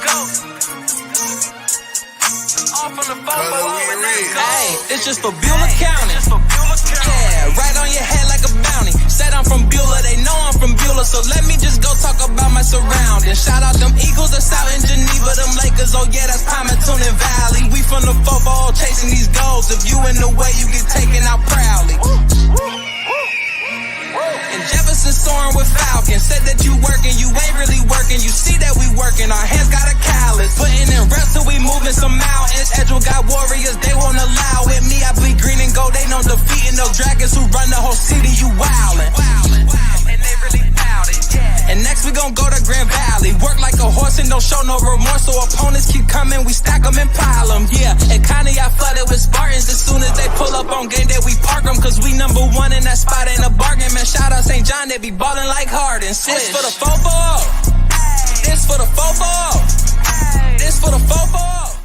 Hey, it's just for Beulah County. Yeah, right on your head like a bounty. Said I'm from Beulah, they know I'm from Beulah, so let me just go talk about my surroundings. Shout out them Eagles that's out in Geneva, them Lakers, oh yeah, that's Primetime Valley. We from the football chasing these goals. If you in the way, you get taken out proudly. And Jefferson soaring with Falcons. Said that you working, you ain't really working. You see that we working, our hands got a callus. Putting in reps till we moving some mountains. Edgewell got warriors, they won't allow it. Me, I bleed green and gold, they know defeating those dragons who run the whole city. You wildin'. And they really bout it, yeah. And next we gon' go to Grand Valley. Work like a horse and don't show no remorse. So opponents keep coming, we stack them and pile them, yeah. And kinda y'all flooded with Spartans. As soon as they pull up on game day, we park them. Cause we number one in that spot, ain't a bargain. Man, shout out St. John, they be ballin' like Harden. This for the football. This for the football. This for the football.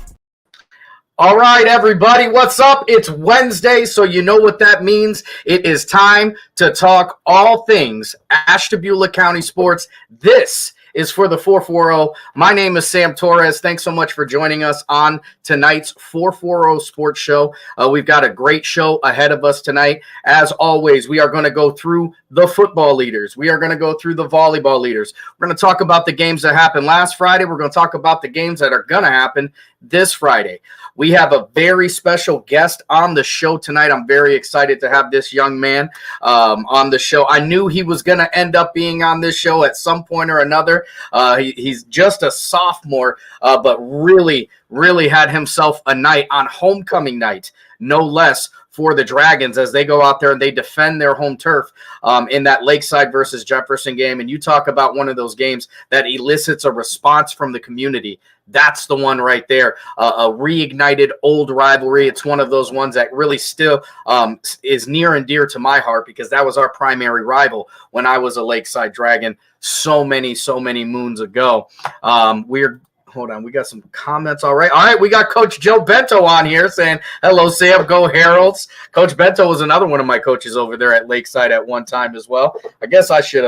All right, everybody, what's up? It's Wednesday, so you know what that means. It is time to talk all things Ashtabula County sports. This is for the 440. My name is Sam Torres. Thanks so much for joining us on tonight's 440 Sports Show. We've got a great show ahead of us tonight. As always, we are going to go through the football leaders. We are going to go through the volleyball leaders. We're going to talk about the games that happened last Friday. We're going to talk about the games that are going to happen this Friday. We have a very special guest on the show tonight. I'm very excited to have this young man on the show. I knew he was going to end up being on this show at some point or another. He's just a sophomore, but really had himself a night on homecoming night, no less, for the Dragons as they go out there and they defend their home turf in that Lakeside versus Jefferson game. And you talk about one of those games that elicits a response from the community. That's the one right there, a reignited old rivalry. It's one of those ones that really still is near and dear to my heart because that was our primary rival when I was a Lakeside Dragon so many moons ago. Hold on, we got some comments. All right, we got Coach Joe Bento on here saying, hello, Sam, go Heralds. Coach Bento was another one of my coaches over there at Lakeside at one time as well. I guess I should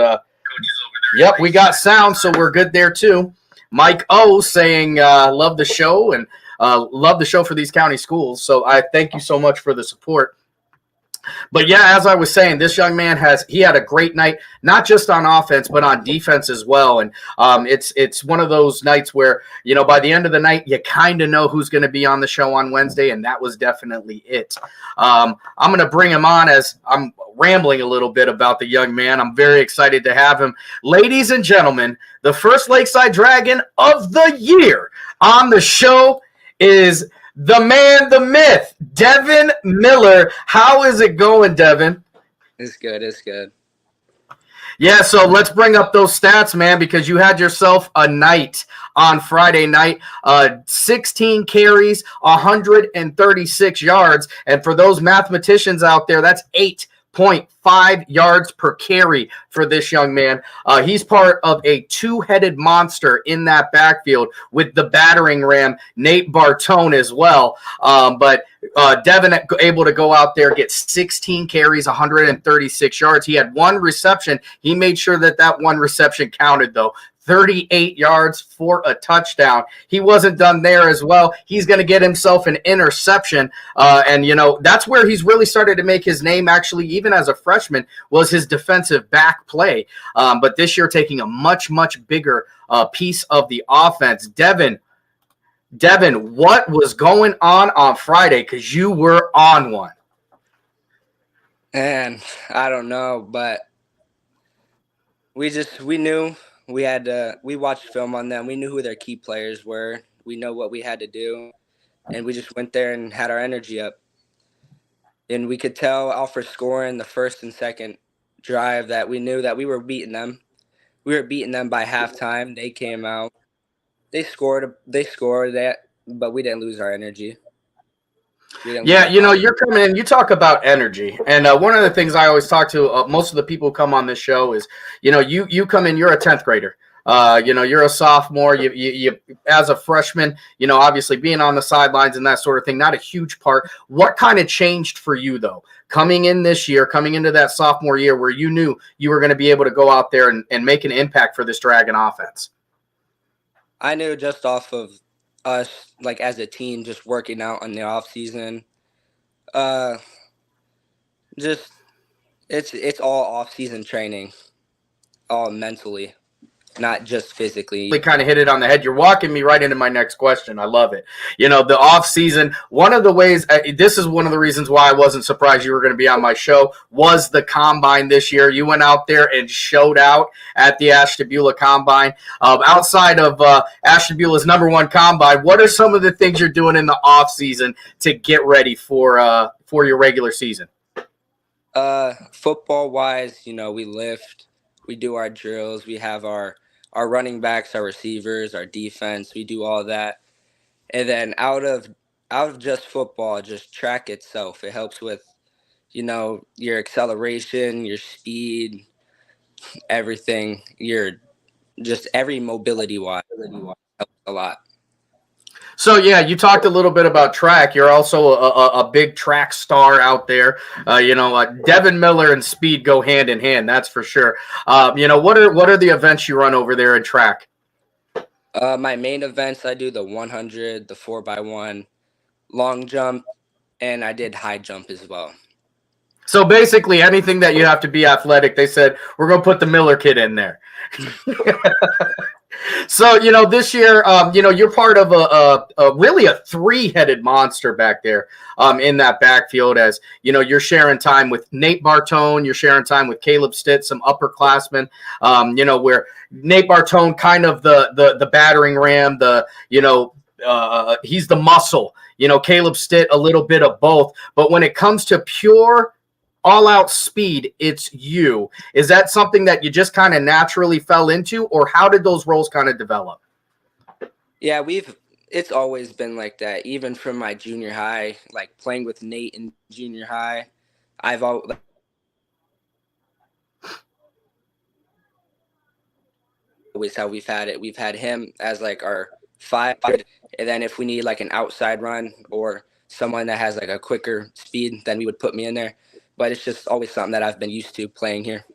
Yep, we got sound, so we're good there too. Mike O saying, love the show and love the show for these county schools. So I thank you so much for the support. But yeah, as I was saying, this young man had a great night, not just on offense, but on defense as well. And it's one of those nights where, you know, by the end of the night, you kind of know who's going to be on the show on Wednesday. And that was definitely it. I'm going to bring him on as I'm rambling a little bit about the young man. I'm very excited to have him. Ladies and gentlemen, the first Lakeside Dragon of the year on the show is the man, the myth, Devin Miller. How is it going, Devin? It's good. Yeah, so let's bring up those stats, man, because you had yourself a night on Friday night. 16 carries, 136 yards. And for those mathematicians out there, that's 8.5 yards per carry for this young man. He's part of a two-headed monster in that backfield with the battering ram, Nate Bartone, as well. But Devin able to go out there, get 16 carries, 136 yards. He had one reception. He made sure that one reception counted, though. 38 yards for a touchdown. He wasn't done there as well. He's going to get himself an interception. And, you know, that's where he's really started to make his name, actually, even as a freshman, was his defensive back play. But this year taking a much bigger piece of the offense. Devin, what was going on Friday? Because you were on one. And I don't know, but we knew. We watched film on them. We knew who their key players were. We know what we had to do. And we just went there and had our energy up. And we could tell off our score in the first and second drive that we knew that we were beating them. We were beating them by halftime. They came out. They scored that, but we didn't lose our energy. Yeah, you know, you're coming in, you talk about energy. And one of the things I always talk to most of the people who come on this show is, you know, you come in, you're a 10th grader. You know, you're a sophomore. You as a freshman, you know, obviously being on the sidelines and that sort of thing, not a huge part. What kind of changed for you, though, coming in this year, coming into that sophomore year where you knew you were going to be able to go out there and make an impact for this Dragon offense? I knew just off of us, like as a team, just working out in the off season. Uh, just it's all off season training, all mentally, not just physically. Kind of hit it on the head. You're walking me right into my next question. I love it. You know, the off season, one of the ways, this is one of the reasons why I wasn't surprised you were going to be on my show, was the combine this year. You went out there and showed out at the Ashtabula combine. Outside of Ashtabula's #1 combine, what are some of the things you're doing in the off season to get ready for your regular season? Football wise, we lift, we do our drills, we have our running backs, our receivers, our defense, we do all that. And then out of just football, just track itself. It helps with, your acceleration, your speed, everything. Your just every mobility wise helps a lot. So, yeah, you talked a little bit about track. You're also a big track star out there. Devin Miller and speed go hand in hand, that's for sure. What are the events you run over there in track? My main events, I do the 100, the 4x1, long jump, and I did high jump as well. So basically anything that you have to be athletic, they said, we're going to put the Miller kid in there. So, this year, you're part of a really a three-headed monster back there in that backfield, as, you're sharing time with Nate Bartone, you're sharing time with Caleb Stitt, some upperclassmen, where Nate Bartone kind of the battering ram, he's the muscle, Caleb Stitt, a little bit of both. But when it comes to pure all-out speed, it's you. Is that something that you just kind of naturally fell into, or how did those roles kind of develop? Yeah, it's always been like that. Even from my junior high, like playing with Nate in junior high, I've always how we've had it. We've had him as like our 5, and then if we need like an outside run or someone that has like a quicker speed, then we would put me in there. But it's just always something that I've been used to playing here.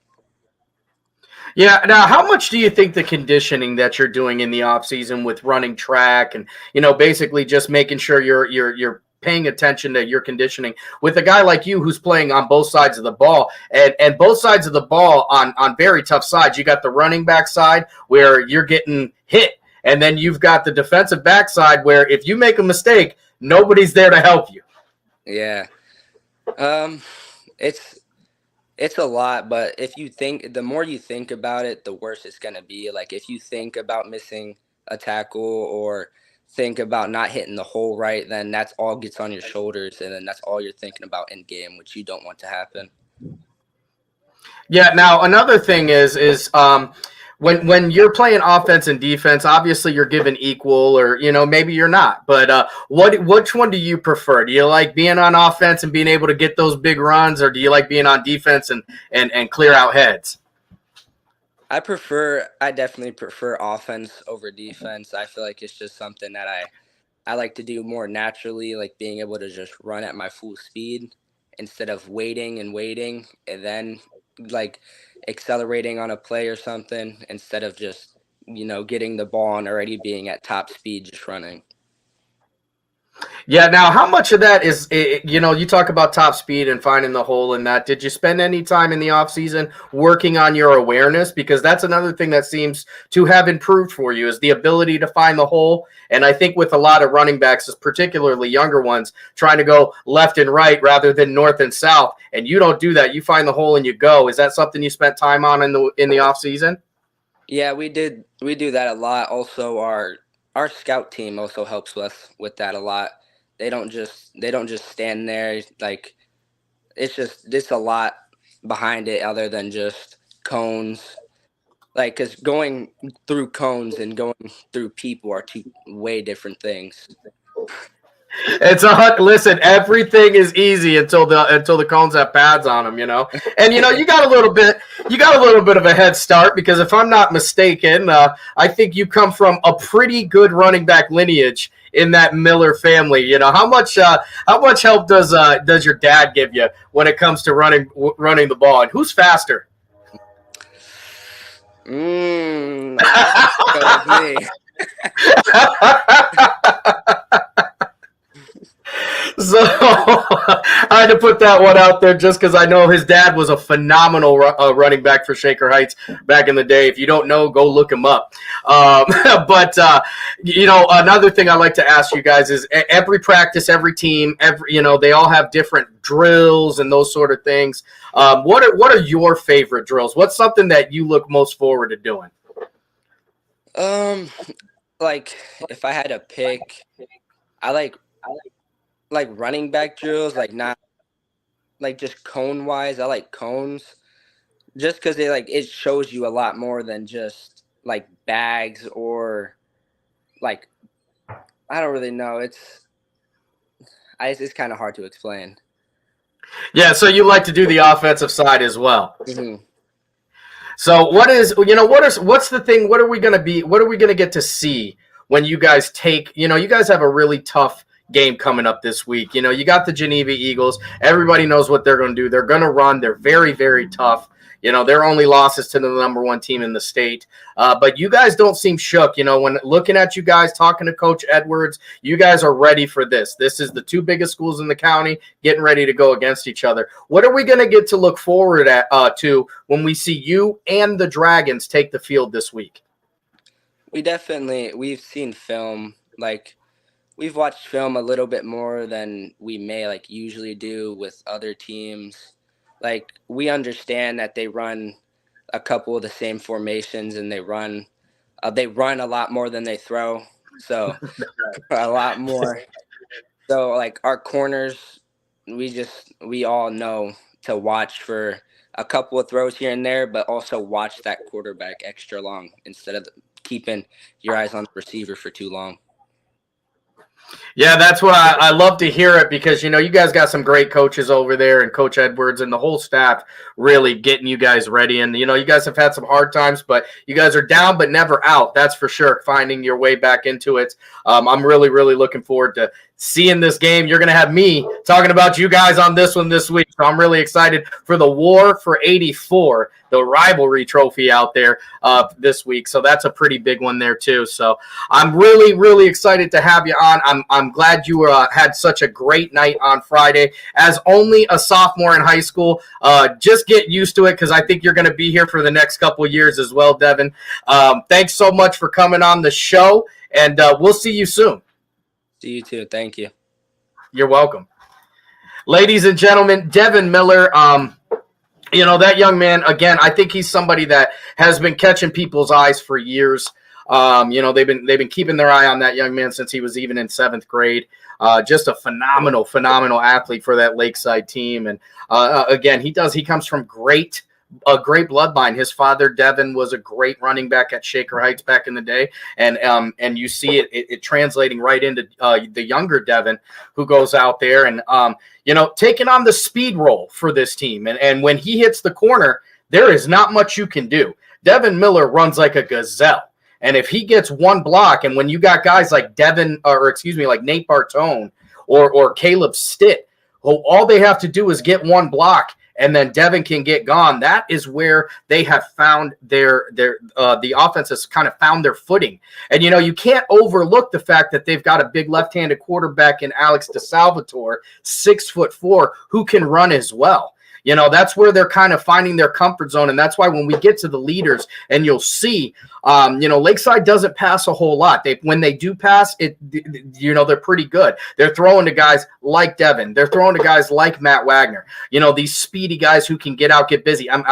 Yeah. Now, how much do you think the conditioning that you're doing in the off season with running track and, basically just making sure you're paying attention to your conditioning with a guy like you who's playing on both sides of the ball and both sides of the ball on very tough sides? You got the running back side where you're getting hit, and then you've got the defensive back side where if you make a mistake, nobody's there to help you. Yeah. It's a lot, but the more you think about it, the worse it's going to be. Like if you think about missing a tackle or think about not hitting the hole right, then that's all gets on your shoulders, and then that's all you're thinking about in game, which you don't want to happen. Yeah. Now, another thing is when you're playing offense and defense, obviously you're given equal, or maybe you're not. But which one do you prefer? Do you like being on offense and being able to get those big runs, or do you like being on defense and clear out heads? I definitely prefer offense over defense. I feel like it's just something that I like to do more naturally, like being able to just run at my full speed instead of waiting and then like accelerating on a play or something, instead of just getting the ball and already being at top speed just running. Yeah. Now, how much of that is, you talk about top speed and finding the hole in that. Did you spend any time in the off season working on your awareness? Because that's another thing that seems to have improved for you, is the ability to find the hole. And I think with a lot of running backs, particularly younger ones, trying to go left and right rather than north and south. And you don't do that. You find the hole and you go. Is that something you spent time on in the off season? Yeah, we do that a lot. Also, our scout team also helps us with that a lot. They don't just stand there. Like it's a lot behind it other than just cones. Like, because going through cones and going through people are two way different things. Listen, everything is easy until the cones have pads on them, And you got a little bit of a head start, because if I'm not mistaken, I think you come from a pretty good running back lineage in that Miller family. How much help does your dad give you when it comes to running the ball, and who's faster? Go with me. So I had to put that one out there just because I know his dad was a phenomenal running back for Shaker Heights back in the day. If you don't know, go look him up. But another thing I like to ask you guys is every practice, every team, they all have different drills and those sort of things. What are your favorite drills? What's something that you look most forward to doing? Like if I had to pick, I like running back drills, like not like just cone wise. I like cones just because it shows you a lot more than just like bags or like I don't really know. It's kind of hard to explain. Yeah, so you like to do the offensive side as well. Mm-hmm. So what's the thing? What are we going to get to see when you guys take, you guys have a really tough game coming up this week. You got the Geneva Eagles. Everybody knows what they're going to do. They're going to run. They're very, very tough. Their only losses to the number one team in the state. But you guys don't seem shook. When looking at you guys, talking to Coach Edwards, you guys are ready for this. This is the two biggest schools in the county getting ready to go against each other. What are we going to get to look forward to when we see you and the Dragons take the field this week? We've seen film. We've watched film a little bit more than we may usually do with other teams. We understand that they run a couple of the same formations and they run a lot more than they throw. So a lot more. So our corners, we all know to watch for a couple of throws here and there, but also watch that quarterback extra long instead of keeping your eyes on the receiver for too long. Yeah, that's what I love to hear it because, you guys got some great coaches over there and Coach Edwards and the whole staff really getting you guys ready. And, you guys have had some hard times, but you guys are down but never out. That's for sure, finding your way back into it. I'm really, really looking forward to seeing this game. You're going to have me talking about you guys on this one this week. So I'm really excited for the War for 84, the rivalry trophy out there this week. So that's a pretty big one there too. So I'm really, really excited to have you on. I'm glad you had such a great night on Friday. As only a sophomore in high school, just get used to it because I think you're going to be here for the next couple of years as well, Devin. Thanks so much for coming on the show, and we'll see you soon. See you too. Thank you. You're welcome. Ladies and gentlemen, Devin Miller, that young man, again, I think he's somebody that has been catching people's eyes for years. They've been keeping their eye on that young man since he was even in 7th grade. Just a phenomenal athlete for that Lakeside team. And again, he comes from a great bloodline. His father, Devin, was a great running back at Shaker Heights back in the day. And you see it translating right into the younger Devin who goes out there and, taking on the speed role for this team. And when he hits the corner, there is not much you can do. Devin Miller runs like a gazelle. And if he gets one block, and when you got guys like like Nate Bartone or Caleb Stitt, who all they have to do is get one block, and then Devin can get gone. That is where they have found the offense has kind of found their footing. And, you can't overlook the fact that they've got a big left-handed quarterback in Alex DeSalvatore, 6'4", who can run as well. That's where they're kind of finding their comfort zone. And that's why when we get to the leaders and you'll see, Lakeside doesn't pass a whole lot. When they do pass it, they're pretty good. They're throwing to guys like Devin. They're throwing to guys like Matt Wagner, these speedy guys who can get out, get busy. I'm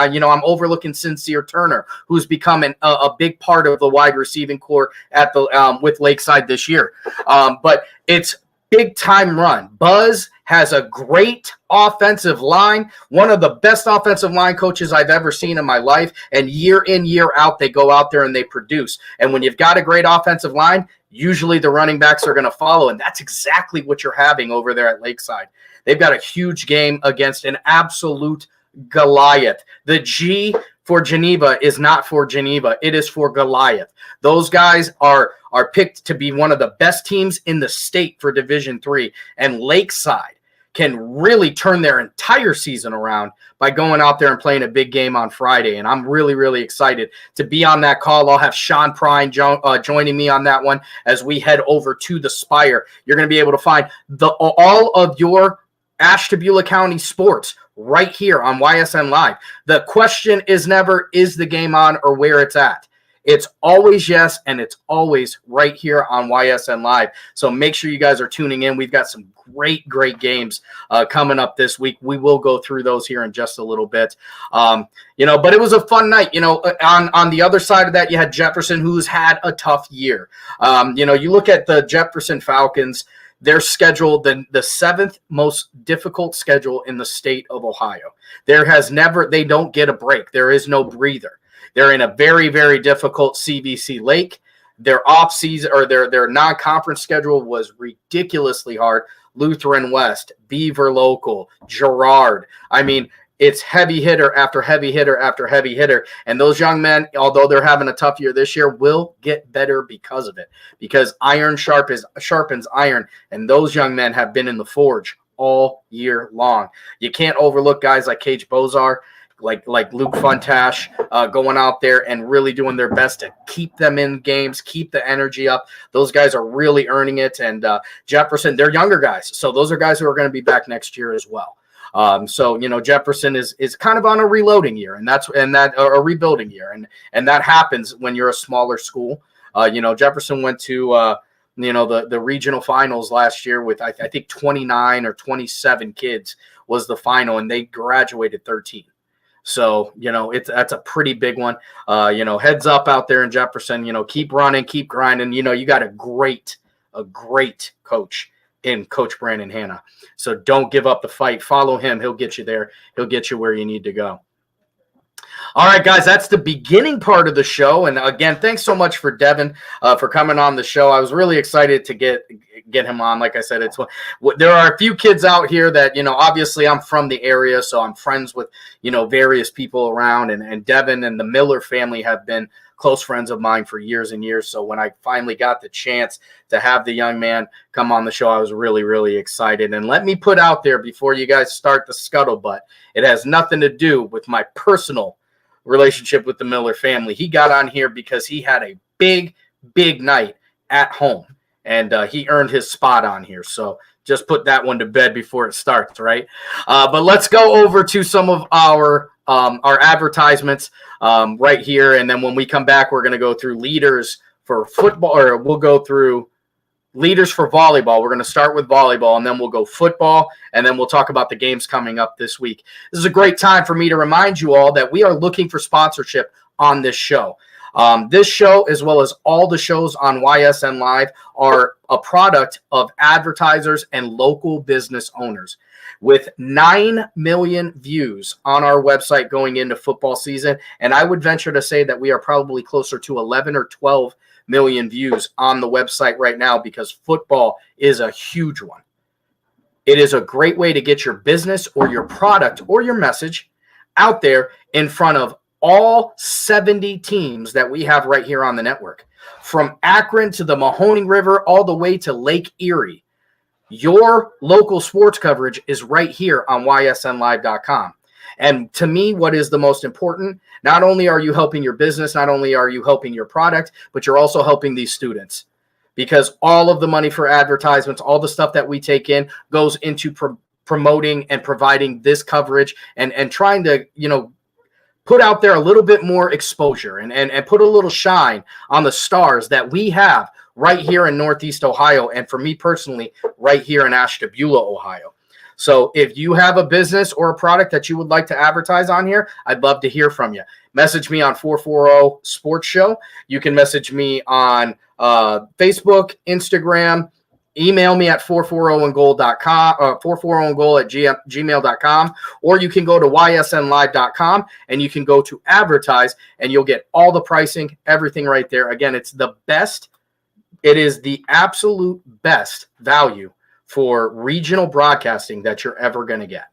overlooking Sincere Turner, who's becoming a big part of the wide receiving core at with Lakeside this year. But it's big time run. Buzz has a great offensive line, one of the best offensive line coaches I've ever seen in my life. And year in, year out, they go out there and they produce. And when you've got a great offensive line, usually the running backs are going to follow. And that's exactly what you're having over there at Lakeside. They've got a huge game against an absolute Goliath. The G for Geneva is not for Geneva. It is for Goliath. Those guys are picked to be one of the best teams in the state for Division III. And Lakeside can really turn their entire season around by going out there and playing a big game on Friday. And I'm really, really excited to be on that call. I'll have Sean Prine joining me on that one as we head over to the Spire. You're going to be able to find all of your Ashtabula County sports right here on YSN Live. The question is never, is the game on or where it's at? It's always yes, and it's always right here on YSN Live. So make sure you guys are tuning in. We've got some great games coming up this week. We will go through those here in just a little bit. But it was a fun night. On the other side of that, you had Jefferson, who's had a tough year. You look at the Jefferson Falcons. Their schedule, the seventh most difficult schedule in the state of Ohio. They don't get a break. There is no breather. They're in a very, very difficult CVC Lake. Their off-season or their non-conference schedule was ridiculously hard. Lutheran West, Beaver Local, Girard. I mean, it's heavy hitter after heavy hitter after heavy hitter. And those young men, although they're having a tough year this year, will get better because of it. Because iron sharpens iron. And those young men have been in the forge all year long. You can't overlook guys like Cage Bozar, like Luke Funtash, going out there and really doing their best to keep them in games, keep the energy up. Those guys are really earning it. And Jefferson, they're younger guys. So those are guys who are going to be back next year as well. Jefferson is kind of on a reloading year, and a rebuilding year. And that happens when you're a smaller school. Jefferson went to the regional finals last year with, I think 29 or 27 kids was the final, and they graduated 13. So, that's a pretty big one. Heads up out there in Jefferson, keep running, keep grinding. You got a great coach in Coach Brandon Hanna. So don't give up the fight. Follow him. He'll get you there. He'll get you where you need to go. All right, guys, that's the beginning part of the show. And again, thanks so much for Devin for coming on the show. I was really excited to get him on. Like I said, there are a few kids out here that, obviously I'm from the area, so I'm friends with, various people around. And Devin and the Miller family have been close friends of mine for years and years. So when I finally got the chance to have the young man come on the show, I was really, really excited. And let me put out there before you guys start the scuttlebutt, it has nothing to do with my personal relationship with the Miller family. He got on here because he had a big night at home, and he earned his spot on here. So just put that one to bed before it starts, right? But let's go over to some of our advertisements right here, and then when we come back, we're going to go through leaders for football, or we'll go through leaders for volleyball. We're going to start with volleyball, and then we'll go football, and then we'll talk about the games coming up this week. This is a great time for me to remind you all that we are looking for sponsorship on this show. This show, as well as all the shows on YSN Live, are a product of advertisers and local business owners. With 9 million views on our website going into football season, and I would venture to say that we are probably closer to 11 or 12 million views on the website right now, because football is a huge one. It is a great way to get your business or your product or your message out there in front of all 70 teams that we have right here on the network. From Akron to the Mahoning River, all the way to Lake Erie. Your local sports coverage is right here on ysnlive.com. And to me, what is the most important, not only are you helping your business, not only are you helping your product, but you're also helping these students. Because all of the money for advertisements, all the stuff that we take in goes into promoting and providing this coverage and trying to, put out there a little bit more exposure and put a little shine on the stars that we have right here in Northeast Ohio. And for me personally, right here in Ashtabula, Ohio. So if you have a business or a product that you would like to advertise on here, I'd love to hear from you. Message me on 440 Sports Show. You can message me on Facebook, Instagram. Email me at 440andgoal.com, 440andgoal@gmail.com, or you can go to ysnlive.com and you can go to advertise, and you'll get all the pricing, everything right there. Again, it's the best. It is the absolute best value for regional broadcasting that you're ever going to get.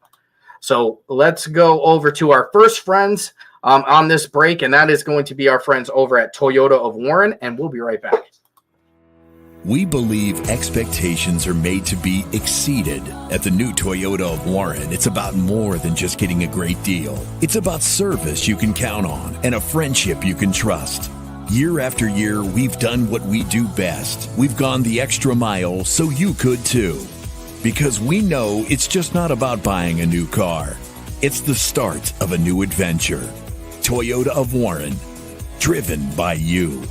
So let's go over to our first friends on this break, and that is going to be our friends over at Toyota of Warren, and we'll be right back. We believe expectations are made to be exceeded. At the new Toyota of Warren, it's about more than just getting a great deal. It's about service you can count on and a friendship you can trust. Year after year, we've done what we do best. We've gone the extra mile so you could too. Because we know it's just not about buying a new car. It's the start of a new adventure. Toyota of Warren, driven by you.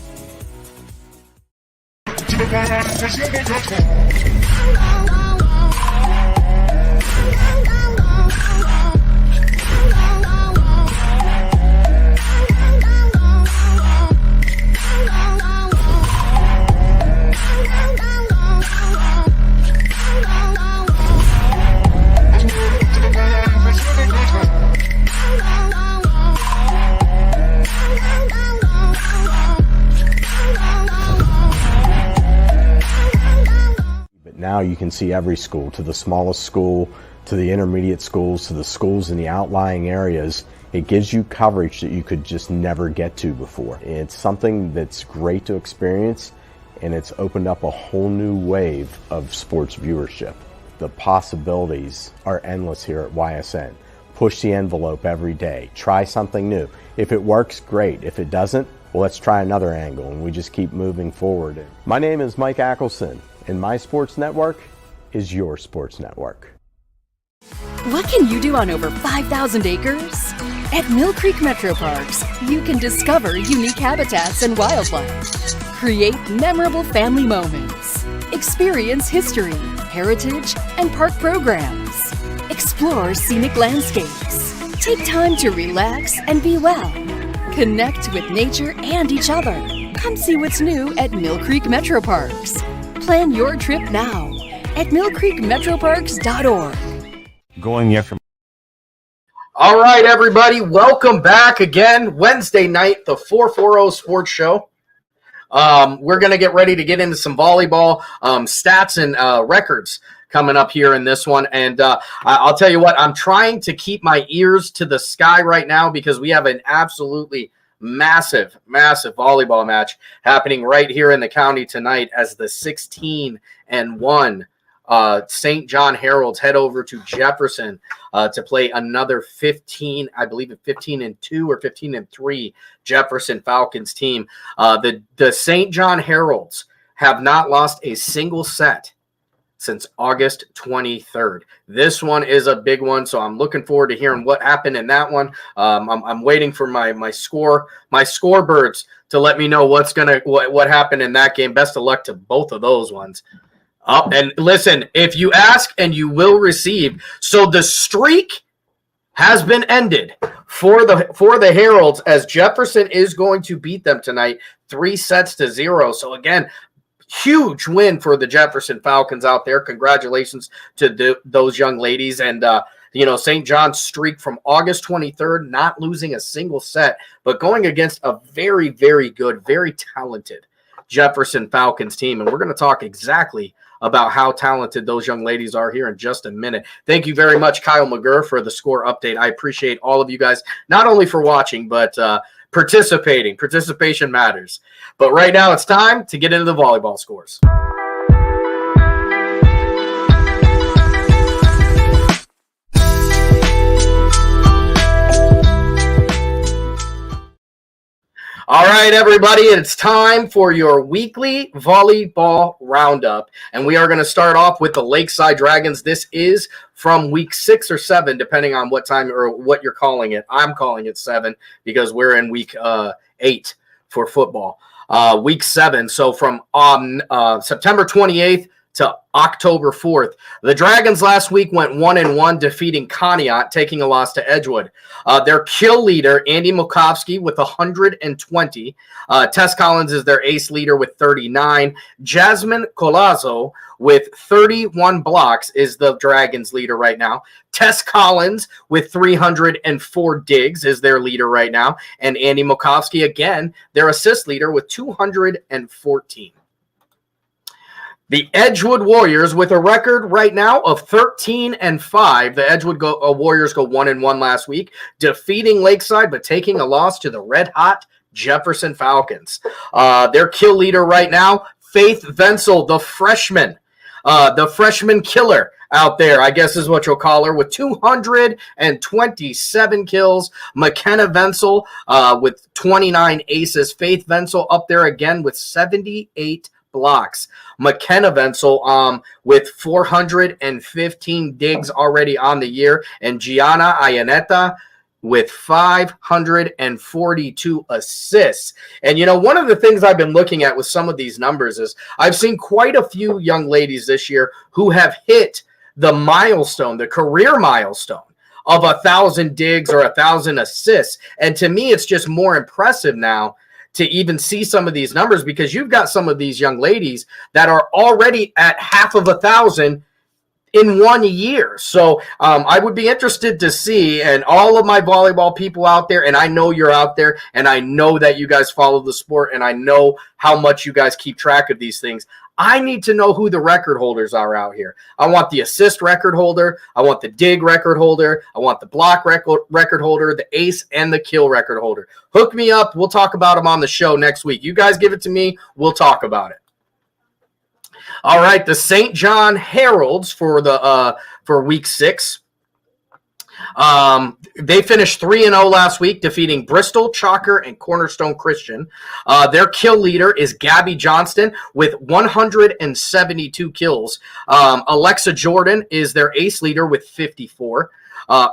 Now you can see every school, to the smallest school, to the intermediate schools, to the schools in the outlying areas. It gives you coverage that you could just never get to before. It's something that's great to experience, and it's opened up a whole new wave of sports viewership. The possibilities are endless here at YSN. Push the envelope every day. Try something new. If it works, great. If it doesn't, well, let's try another angle, and we just keep moving forward. My name is Mike Ackelson, and my sports network is your sports network. What can you do on over 5,000 acres? At Mill Creek Metro Parks, you can discover unique habitats and wildlife, create memorable family moments, experience history, heritage, and park programs, explore scenic landscapes, take time to relax and be well, connect with nature and each other. Come see what's new at Mill Creek Metro Parks. Plan your trip now at millcreekmetroparks.org. Going the extra. All right, everybody, welcome back again. Wednesday night, the 440 Sports Show. We're going to get ready to get into some volleyball stats and records coming up here in this one. And I'll tell you what, I'm trying to keep my ears to the sky right now because we have an absolutely massive volleyball match happening right here in the county tonight as the 16-1 St. John Heralds head over to Jefferson to play another 15, I believe 15-2 or 15-3 Jefferson Falcons team. The St. John Heralds have not lost a single set since August 23rd. This one is a big one, so I'm looking forward to hearing what happened in that one. I'm waiting for my scorebirds to let me know what happened in that game. Best of luck to both of those ones. And listen, if you ask and you will receive. So the streak has been ended for the Heralds as Jefferson is going to beat them tonight 3-0. So again, huge win for the Jefferson Falcons out there. Congratulations to those young ladies. And, St. John's streak from August 23rd, not losing a single set, but going against a very, very good, very talented Jefferson Falcons team. And we're going to talk exactly about how talented those young ladies are here in just a minute. Thank you very much, Kyle McGurr, for the score update. I appreciate all of you guys, not only for watching, but participating. Participation matters. But right now it's time to get into the volleyball scores. All right, everybody, it's time for your weekly volleyball roundup. And we are going to start off with the Lakeside Dragons. This is from week 6 or 7, depending on what time or what you're calling it. I'm calling it 7 because we're in week 8 for football. Week 7, so from September 28th to October 4th. The Dragons last week went 1-1, defeating Conneaut, taking a loss to Edgewood. Their kill leader, Andy Mukovsky, with 120. Tess Collins is their ace leader with 39. Jasmine Colazo with 31 blocks is the Dragons leader right now. Tess Collins with 304 digs is their leader right now. And Andy Mukovsky, again, their assist leader with 214. The Edgewood Warriors with a record right now of 13-5. The Edgewood Warriors go 1-1 last week, defeating Lakeside but taking a loss to the red-hot Jefferson Falcons. Their kill leader right now, Faith Venzel, the freshman killer out there, I guess is what you'll call her, with 227 kills. McKenna Venzel with 29 aces. Faith Venzel up there again with 78 blocks. McKenna Venzel with 415 digs already on the year. And Gianna Ayaneta with 542 assists. And, one of the things I've been looking at with some of these numbers is I've seen quite a few young ladies this year who have hit the milestone, the career milestone of 1,000 digs or 1,000 assists. And to me, it's just more impressive now to even see some of these numbers, because you've got some of these young ladies that are already at half of 1,000 in 1 year. So I would be interested to see, and all of my volleyball people out there, and I know you're out there, and I know that you guys follow the sport, and I know how much you guys keep track of these things. I need to know who the record holders are out here. I want the assist record holder. I want the dig record holder. I want the block record holder, the ace, and the kill record holder. Hook me up. We'll talk about them on the show next week. You guys give it to me. We'll talk about it. All right, the St. John Heralds for week 6. They finished 3-0 last week, defeating Bristol, Chalker, and Cornerstone Christian. Their kill leader is Gabby Johnston with 172 kills. Alexa Jordan is their ace leader with 54.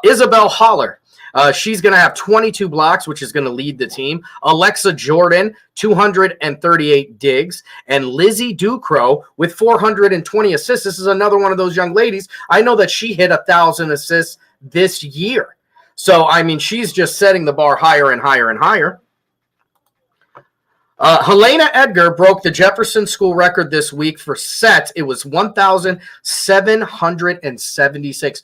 Isabel Holler, she's going to have 22 blocks, which is going to lead the team. Alexa Jordan, 238 digs. And Lizzie Ducrow with 420 assists. This is another one of those young ladies. I know that she hit 1,000 assists this year. So, she's just setting the bar higher and higher and higher. Helena Edgar broke the Jefferson School record this week for sets. It was 1,776.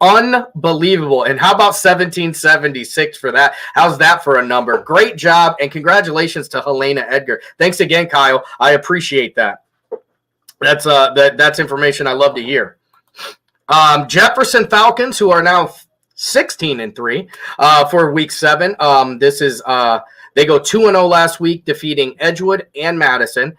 Unbelievable. And how about 1776 for that? How's that for a number? Great job, and congratulations to Helena Edgar. Thanks again, Kyle. I appreciate that. That's information I love to hear. Jefferson Falcons, who are now 16-3 for week 7. They go 2-0 last week, defeating Edgewood and Madison.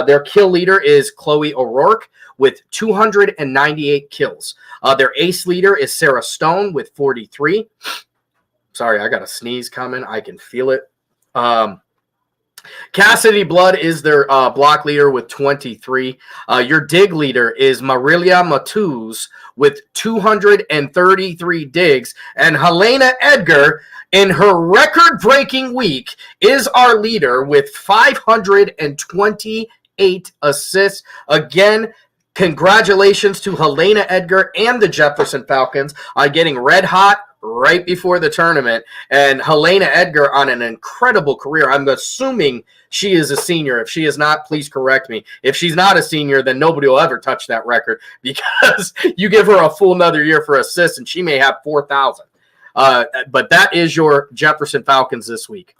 Their kill leader is Chloe O'Rourke with 298 kills. Their ace leader is Sarah Stone with 43. Sorry, I got a sneeze coming. I can feel it. Cassidy Blood is their block leader with 23. Your dig leader is Marilia Matuz with 233 digs. And Helena Edgar, in her record-breaking week, is our leader with 528 assists. Again, congratulations to Helena Edgar and the Jefferson Falcons on getting red hot right before the tournament. And Helena Edgar on an incredible career. I'm assuming she is a senior. If she is not, please correct me. If she's not a senior, then nobody will ever touch that record, because you give her a full another year for assists and she may have 4,000. But that is your Jefferson Falcons this week.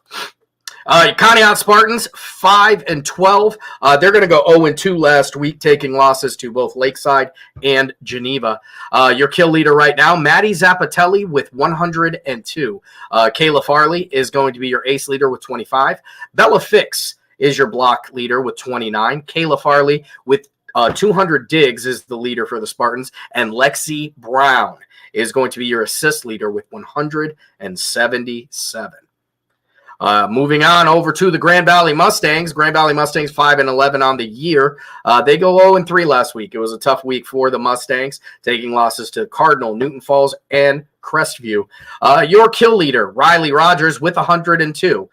Conneaut Spartans, 5-12. They're going to go 0-2 last week, taking losses to both Lakeside and Geneva. Your kill leader right now, Maddie Zappatelli with 102. Kayla Farley is going to be your ace leader with 25. Bella Fix is your block leader with 29. Kayla Farley with 200 digs is the leader for the Spartans. And Lexi Brown is going to be your assist leader with 177. Moving on over to the Grand Valley Mustangs. Grand Valley Mustangs 5-11 on the year. They go 0-3 last week. It was a tough week for the Mustangs, taking losses to Cardinal, Newton Falls, and Crestview. Your kill leader, Riley Rogers, with 102.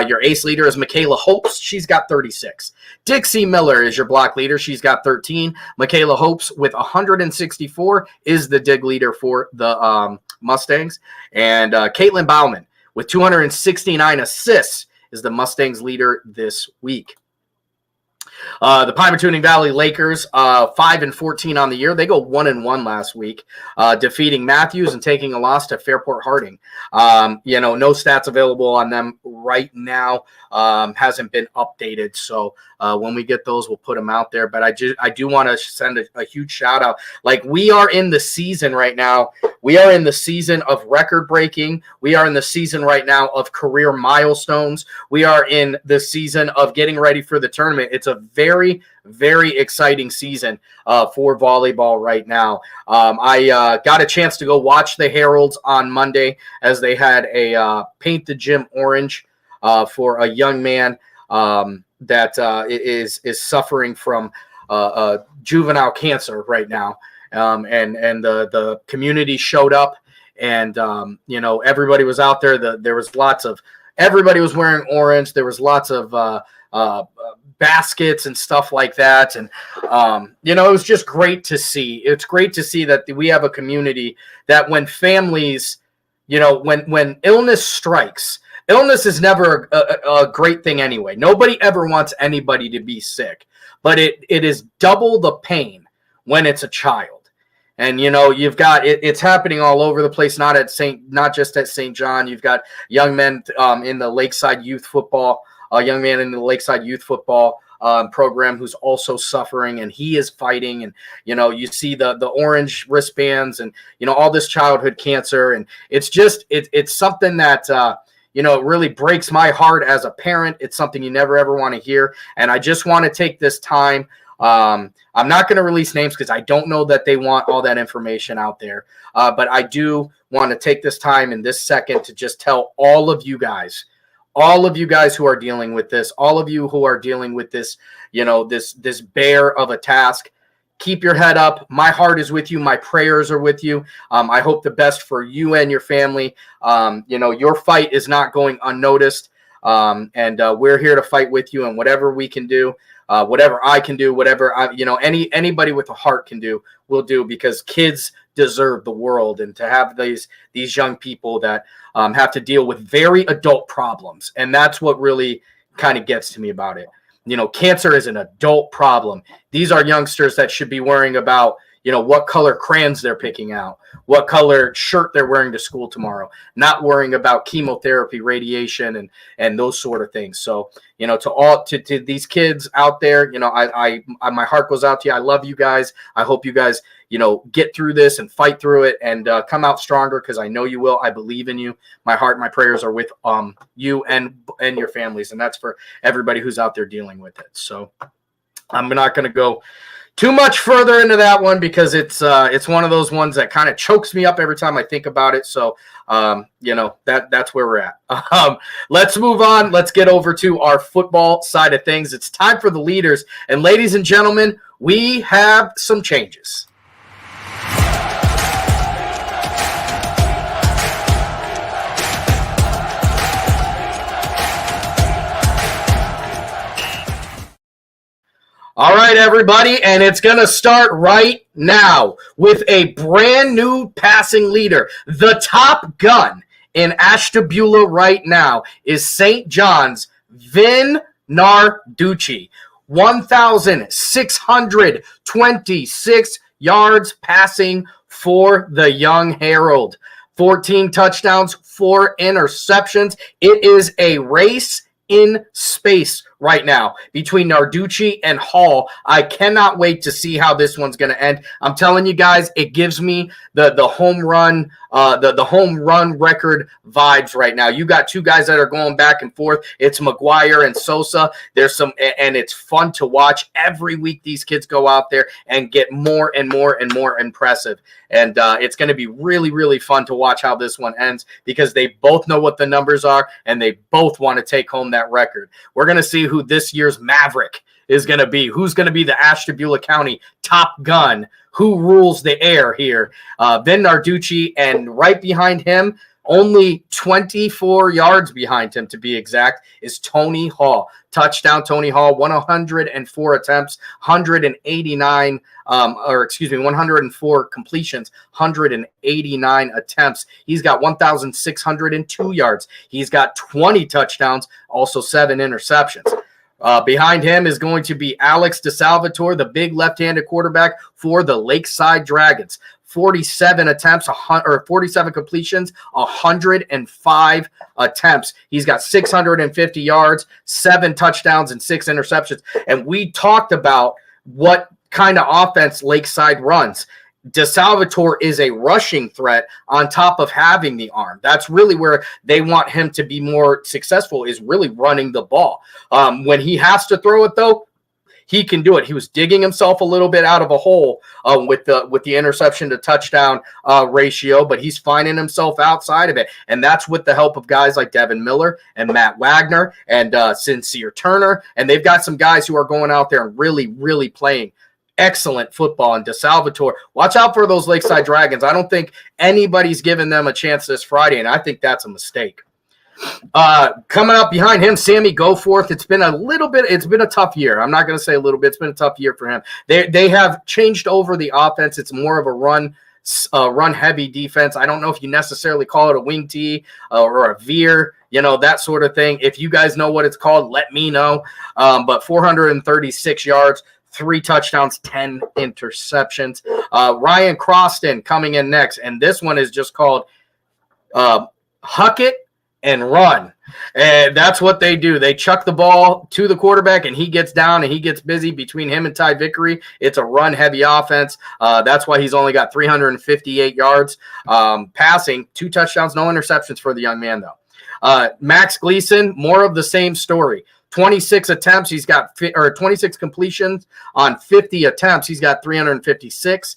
Your ace leader is Michaela Hopes. She's got 36. Dixie Miller is your block leader. She's got 13. Michaela Hopes with 164 is the dig leader for the Mustangs. And Caitlin Bauman with 269 assists is the Mustangs leader this week. The Pymatuning Valley Lakers, 5-14 on the year. They go 1-1 last week, defeating Matthews and taking a loss to Fairport Harding. No stats available on them right now. Hasn't been updated. So When we get those, we'll put them out there. But I do want to send a huge shout out. Like, we are in the season right now. We are in the season of record breaking. We are in the season right now of career milestones. We are in the season of getting ready for the tournament. It's a very, very exciting season for volleyball right now. I got a chance to go watch the Heralds on Monday as they had a paint the gym orange for a young man that is suffering from juvenile cancer right now. And the community showed up, and everybody was out there. There was everybody was wearing orange. There was lots of baskets and stuff like that. And it was just great to see. It's great to see that we have a community that when families, when illness strikes, illness is never a great thing anyway. Nobody ever wants anybody to be sick, but it is double the pain when it's a child. And you've got it's happening all over the place, not just at St. John. You've got young men in the Lakeside Youth Football, a young man in the Lakeside Youth Football program who's also suffering, and he is fighting. And you see the orange wristbands and all this childhood cancer, and it's just it's something that it really breaks my heart as a parent. It's something you never, ever want to hear. And I just want to take this time. I'm not going to release names because I don't know that they want all that information out there. But I do want to take this time in this second to just tell all of you guys who are dealing with this, all of you who are dealing with this, this bear of a task. Keep your head up. My heart is with you. My prayers are with you. I hope the best for you and your family. Your fight is not going unnoticed. And we're here to fight with you, and whatever we can do, whatever I can do, whatever anybody with a heart can do, we'll do, because kids deserve the world. And to have these young people that have to deal with very adult problems, and that's what really kind of gets to me about it. Cancer is an adult problem. These are youngsters that should be worrying about, what color crayons they're picking out, what color shirt they're wearing to school tomorrow, not worrying about chemotherapy, radiation, and those sort of things. So, to these kids out there, I my heart goes out to you. I love you guys. I hope you guys, get through this and fight through it and come out stronger, because I know you will. I believe in you. My heart, my prayers are with you and your families, and that's for everybody who's out there dealing with it. So I'm not going to go too much further into that one, because it's one of those ones that kind of chokes me up every time I think about it. So that's where we're at. Let's move on. Let's get over to our football side of things. It's time for the leaders, and ladies and gentlemen, we have some changes. All right, everybody, and it's going to start right now with a brand new passing leader. The top gun in Ashtabula right now is St. John's Vin Narducci. 1,626 yards passing for the Young Herald. 14 touchdowns, 4 interceptions. It is a race in space right now between Narducci and Hall. I cannot wait to see how this one's going to end. I'm telling you guys, it gives me the home run the home run record vibes right now. You got two guys that are going back and forth. It's McGuire and Sosa. And it's fun to watch. Every week these kids go out there and get more and more and more impressive. And it's going to be really, really fun to watch how this one ends, because they both know what the numbers are and they both want to take home that record. We're going to see who this year's Maverick is going to be. Who's going to be the Ashtabula County Top Gun? Who rules the air here? Vin Narducci, and right behind him, only 24 yards behind him to be exact, is Tony Hall. Touchdown, Tony Hall, 104 attempts, 104 completions, 189 attempts. He's got 1,602 yards. He's got 20 touchdowns, also 7 interceptions. Behind him is going to be Alex DeSalvatore, the big left-handed quarterback for the Lakeside Dragons. 47 attempts, or 47 completions, 105 attempts. He's got 650 yards, 7 touchdowns, and 6 interceptions. And we talked about what kind of offense Lakeside runs. DeSalvatore is a rushing threat on top of having the arm. That's really where they want him to be more successful, is really running the ball. When he has to throw it, though, he can do it. He was digging himself a little bit out of a hole with the interception to touchdown ratio, but he's finding himself outside of it. And that's with the help of guys like Devin Miller and Matt Wagner and Sincere Turner. And they've got some guys who are going out there and really, really playing excellent football. And DeSalvatore, watch out for those Lakeside Dragons. I don't think anybody's given them a chance this Friday, and I think that's a mistake. Coming up behind him, Sammy Goforth. It's been a tough year. I'm not going to say a little bit. It's been a tough year for him. They have changed over the offense. It's more of a run heavy defense. I don't know if you necessarily call it a wing tee or a veer, that sort of thing. If you guys know what it's called, let me know. But 436 yards, 3 touchdowns, 10 interceptions. Ryan Croston coming in next, and this one is just called Huck It and Run. And that's what they do. They chuck the ball to the quarterback, and he gets down and he gets busy. Between him and Ty Vickery, it's a run-heavy offense. That's why he's only got 358 yards passing, 2 touchdowns, no interceptions for the young man, though. Max Gleason, more of the same story. 26 attempts, he's got 26 completions on 50 attempts. He's got 356,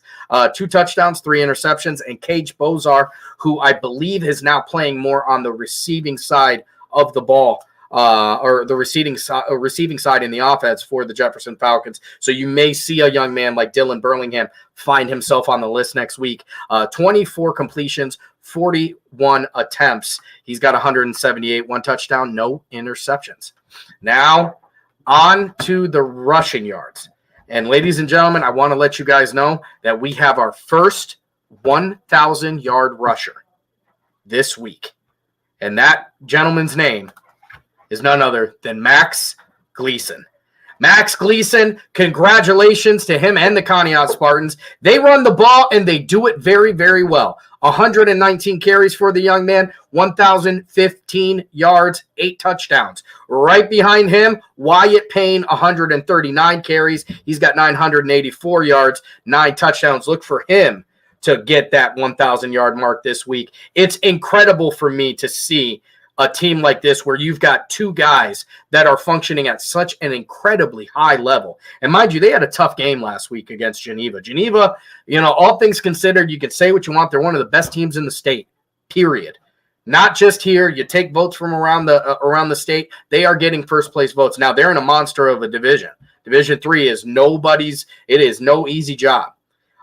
2 touchdowns, 3 interceptions. And Cage Bozar, who I believe is now playing more on the receiving side of the ball, or the receiving side in the offense for the Jefferson Falcons. So you may see a young man like Dylan Burlingham find himself on the list next week. 24 completions, 41 attempts. He's got 178, 1 touchdown, no interceptions. Now, on to the rushing yards. And ladies and gentlemen, I want to let you guys know that we have our first 1,000-yard rusher this week. And that gentleman's name is none other than Max Gleason. Max Gleason, congratulations to him and the Conneaut Spartans. They run the ball, and they do it very, very well. 119 carries for the young man, 1,015 yards, 8 touchdowns. Right behind him, Wyatt Payne, 139 carries. He's got 984 yards, 9 touchdowns. Look for him to get that 1,000-yard mark this week. It's incredible for me to see a team like this where you've got 2 guys that are functioning at such an incredibly high level. And mind you, they had a tough game last week against Geneva. Geneva, all things considered, you can say what you want. They're one of the best teams in the state, period. Not just here. You take votes from around the state. They are getting first-place votes. Now, they're in a monster of a division. Division 3 is nobody's. It is no easy job.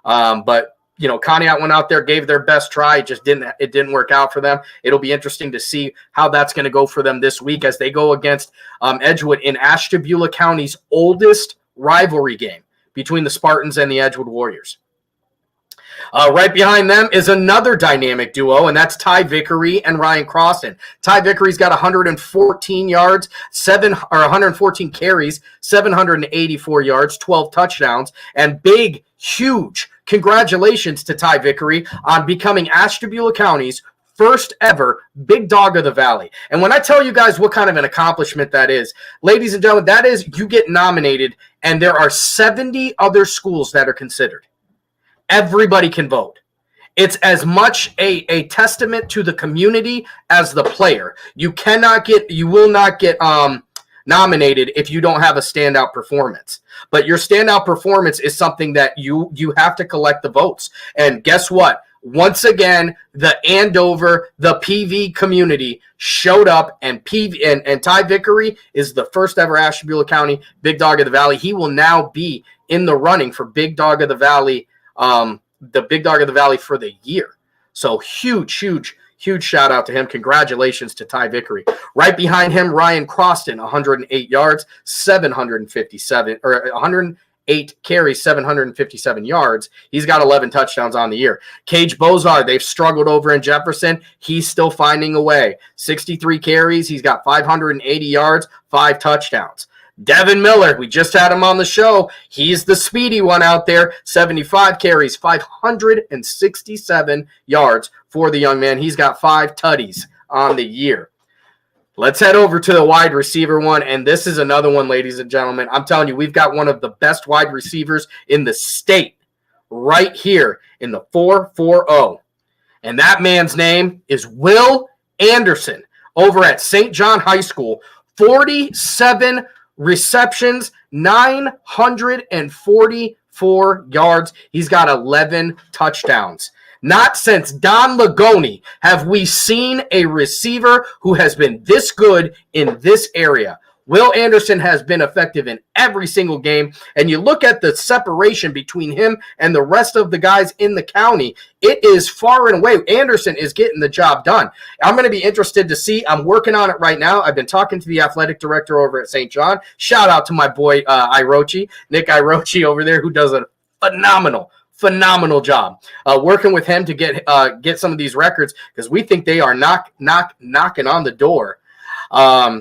But Conneaut went out there, gave their best try. It didn't work out for them. It'll be interesting to see how that's going to go for them this week as they go against Edgewood in Ashtabula County's oldest rivalry game between the Spartans and the Edgewood Warriors. Right behind them is another dynamic duo, and that's Ty Vickery and Ryan Croston. Ty Vickery's got 114 yards, 114 carries, 784 yards, 12 touchdowns, and big, huge congratulations to Ty Vickery on becoming Ashtabula County's first ever Big Dog of the Valley. And when I tell you guys what kind of an accomplishment that is, ladies and gentlemen, that is you get nominated, and there are 70 other schools that are considered. Everybody can vote. It's as much a testament to the community as the player. You will not get nominated if you don't have a standout performance. But your standout performance is something that you have to collect the votes. And guess what? Once again, the Andover, the PV community showed up, and Ty Vickery is the first ever Ashtabula County Big Dog of the Valley. He will now be in the running for Big Dog of the Valley, the Big Dog of the Valley for the year. So huge shout out to him. Congratulations to Ty Vickery. Right behind him, Ryan Croston, 108 yards, 108 carries, 757 yards. He's got 11 touchdowns on the year. Cage Bozar, they've struggled over in Jefferson. He's still finding a way. 63 carries. He's got 580 yards, 5 touchdowns. Devin Miller, we just had him on the show. He's the speedy one out there. 75 carries, 567 yards for the young man. He's got 5 tutties on the year. Let's head over to the wide receiver one, and this is another one, ladies and gentlemen. I'm telling you, we've got one of the best wide receivers in the state right here in the 440. And that man's name is Will Anderson over at St. John High School. 47 receptions, 944 yards. He's got 11 touchdowns. Not since Don Lagoni have we seen a receiver who has been this good in this area. Will Anderson has been effective in every single game, and you look at the separation between him and the rest of the guys in the county, it is far and away. Anderson is getting the job done. I'm going to be interested to see. I'm working on it right now. I've been talking to the athletic director over at St. John. Shout out to my boy Nick Irochi over there, who does a phenomenal job working with him to get some of these records, because we think they are knocking on the door.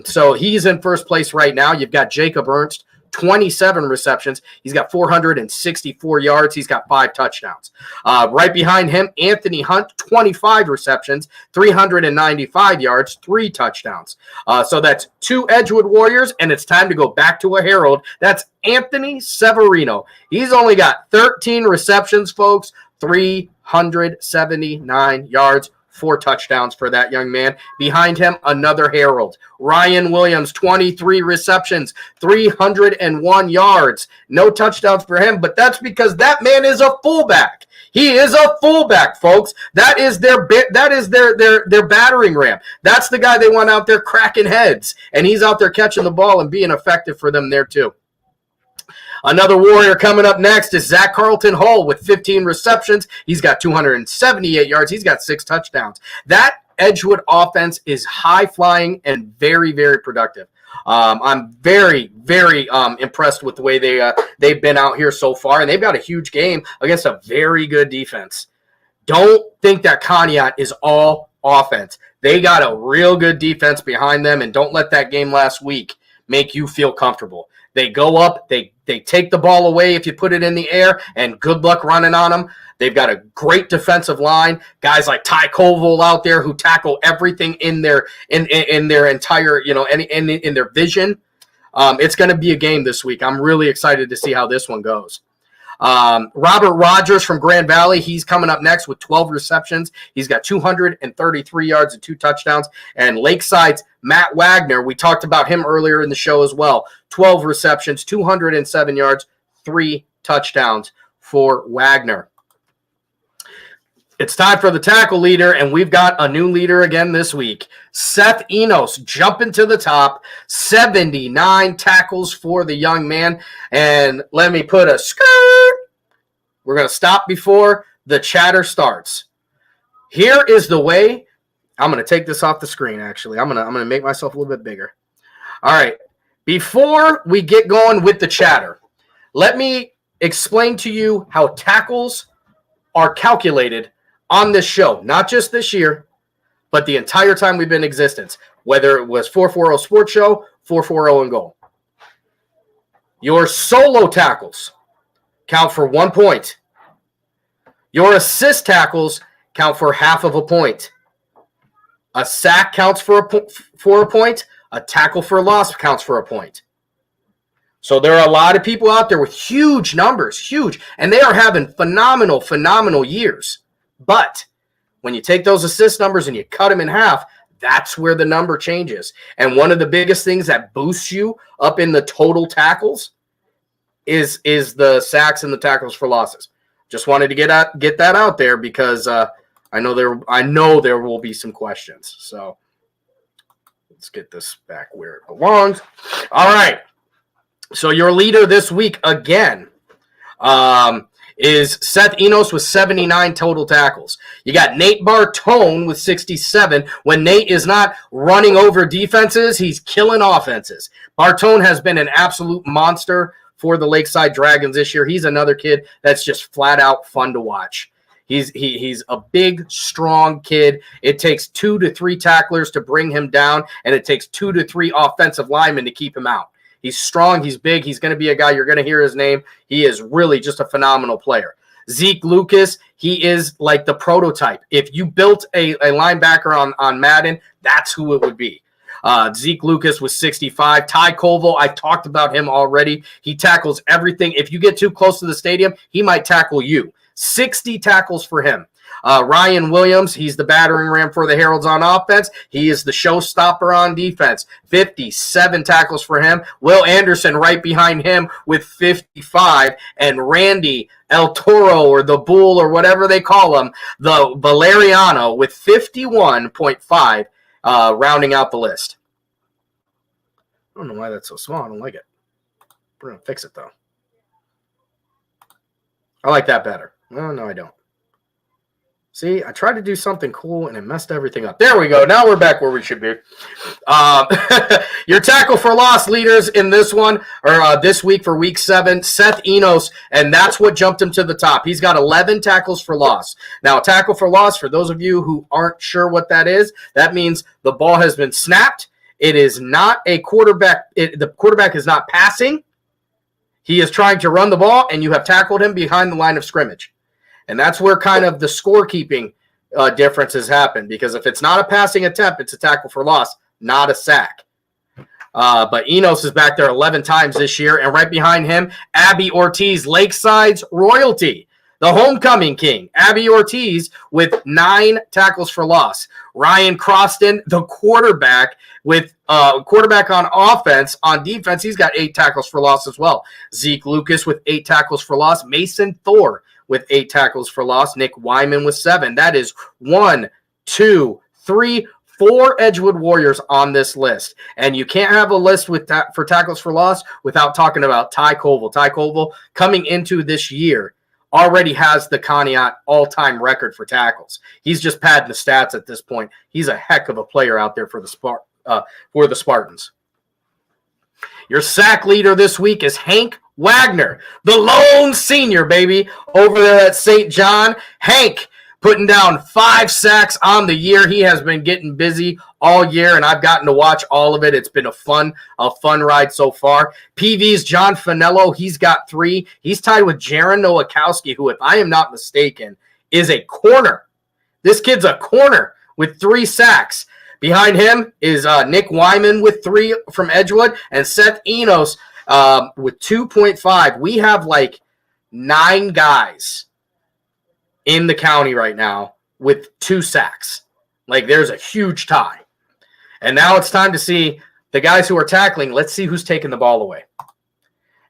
So he's in first place right now. You've got Jacob Ernst, 27 receptions. He's got 464 yards. He's got 5 touchdowns. Right behind him, Anthony Hunt, 25 receptions, 395 yards, 3 touchdowns. So that's 2 Edgewood Warriors, and it's time to go back to a Herald. That's Anthony Severino. He's only got 13 receptions, folks, 379 yards. 4 touchdowns for that young man. Behind him, another Herald. Ryan Williams, 23 receptions, 301 yards. No touchdowns for him, but that's because that man is a fullback. He is a fullback, folks. That is their battering ram. That's the guy they want out there cracking heads, and he's out there catching the ball and being effective for them there too. Another Warrior coming up next is Zach Carlton Hull with 15 receptions. He's got 278 yards. He's got 6 touchdowns. That Edgewood offense is high-flying and very, very productive. I'm very, very impressed with the way they've been out here so far, and they've got a huge game against a very good defense. Don't think that Conneaut is all offense. They got a real good defense behind them, and don't let that game last week make you feel comfortable. They go up, they take the ball away if you put it in the air, and good luck running on them. They've got a great defensive line. Guys like Ty Koval out there who tackle everything in their entire, in their vision. It's going to be a game this week. I'm really excited to see how this one goes. Robert Rogers from Grand Valley, he's coming up next with 12 receptions. He's got 233 yards and 2 touchdowns. And Lakeside's Matt Wagner, we talked about him earlier in the show as well. 12 receptions, 207 yards, 3 touchdowns for Wagner. It's time for the tackle leader, and we've got a new leader again this week. Seth Enos jumping to the top, 79 tackles for the young man. And let me put a skirt. We're going to stop before the chatter starts. Here is the way. I'm going to take this off the screen, actually. I'm going to make myself a little bit bigger. All right. Before we get going with the chatter, let me explain to you how tackles are calculated on this show, not just this year, but the entire time we've been in existence, whether it was 440 Sports Show, 440 and Goal. Your solo tackles count for 1 point. Your assist tackles count for half of a point. A sack counts for a point. A tackle for a loss counts for a point. So there are a lot of people out there with huge numbers, and they are having phenomenal years. But when you take those assist numbers and you cut them in half, that's where the number changes. And one of the biggest things that boosts you up in the total tackles is the sacks and the tackles for losses. Just wanted to get that out there because I know there will be some questions. So let's get this back where it belongs. All right. So your leader this week again is Seth Enos with 79 total tackles. You got Nate Bartone with 67. When Nate is not running over defenses, he's killing offenses. Bartone has been an absolute monster for the Lakeside Dragons this year. He's another kid that's just flat out fun to watch. He's a big, strong kid. It takes 2 to 3 tacklers to bring him down, and it takes 2 to 3 offensive linemen to keep him out. He's strong. He's big. He's going to be a guy you're going to hear his name. He is really just a phenomenal player. Zeke Lucas, he is like the prototype. If you built a linebacker on Madden, that's who it would be. Zeke Lucas was 65. Ty Colville, I talked about him already. He tackles everything. If you get too close to the stadium, he might tackle you. 60 tackles for him. Ryan Williams, he's the battering ram for the Heralds on offense. He is the showstopper on defense. 57 tackles for him. Will Anderson right behind him with 55. And Randy El Toro, or the Bull, or whatever they call him, the Valeriano with 51.5, rounding out the list. I don't know why that's so small. I don't like it. We're going to fix it, though. I like that better. No, I don't. See, I tried to do something cool, and it messed everything up. There we go. Now we're back where we should be. Your tackle for loss leaders in this one, or this week for week 7, Seth Enos, and that's what jumped him to the top. He's got 11 tackles for loss. Now, a tackle for loss, for those of you who aren't sure what that is, that means the ball has been snapped. It is not a quarterback. The quarterback is not passing. He is trying to run the ball, and you have tackled him behind the line of scrimmage. And that's where kind of the scorekeeping differences happen, because if it's not a passing attempt, it's a tackle for loss, not a sack. But Enos is back there 11 times this year, and right behind him, Abby Ortiz, Lakeside's royalty, the homecoming king, Abby Ortiz with 9 tackles for loss. Ryan Croston, the quarterback, with quarterback on offense. On defense, he's got 8 tackles for loss as well. Zeke Lucas with 8 tackles for loss. Mason Thor with 8 tackles for loss. Nick Wyman with 7. That is 1, 2, 3, 4 Edgewood Warriors on this list. And you can't have a list with for tackles for loss without talking about Ty Colville. Ty Colville, coming into this year, already has the Conneaut all-time record for tackles. He's just padding the stats at this point. He's a heck of a player out there for the Spartans. Your sack leader this week is Hank Wagner, the lone senior, baby, over there at St. John. Hank putting down 5 sacks on the year. He has been getting busy all year, and I've gotten to watch all of it. It's been a fun ride so far. PV's John Finello, he's got 3. He's tied with Jaron Nowakowski, who, if I am not mistaken, is a corner. This kid's a corner with 3 sacks. Behind him is Nick Wyman with 3 from Edgewood, and Seth Enos with 2.5. We have like 9 guys in the county right now with 2 sacks. Like, there's a huge tie. And now it's time to see the guys who are tackling. Let's see who's taking the ball away.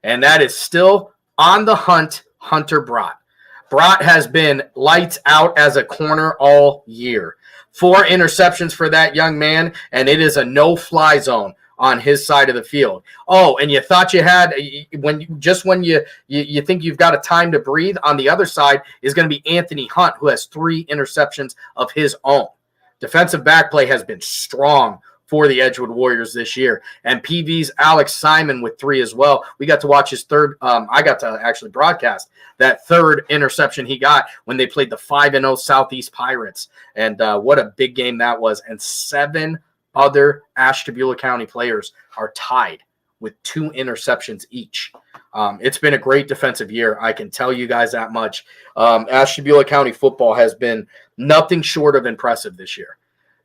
And that is still on the hunt, Hunter Brott. Brott has been lights out as a corner all year. 4 interceptions for that young man, and it is a no-fly zone on his side of the field. Oh, and you thought you had, when you think you've got a time to breathe, on the other side is going to be Anthony Hunt, who has 3 interceptions of his own. Defensive back play has been strong for the Edgewood Warriors this year. And PV's Alex Simon with 3 as well. We got to watch his third. I got to actually broadcast that 3rd interception he got when they played the 5-0 Southeast Pirates. And what a big game that was. And 7 other Ashtabula County players are tied with 2 interceptions each. It's been a great defensive year. I can tell you guys that much. Ashtabula County football has been nothing short of impressive this year.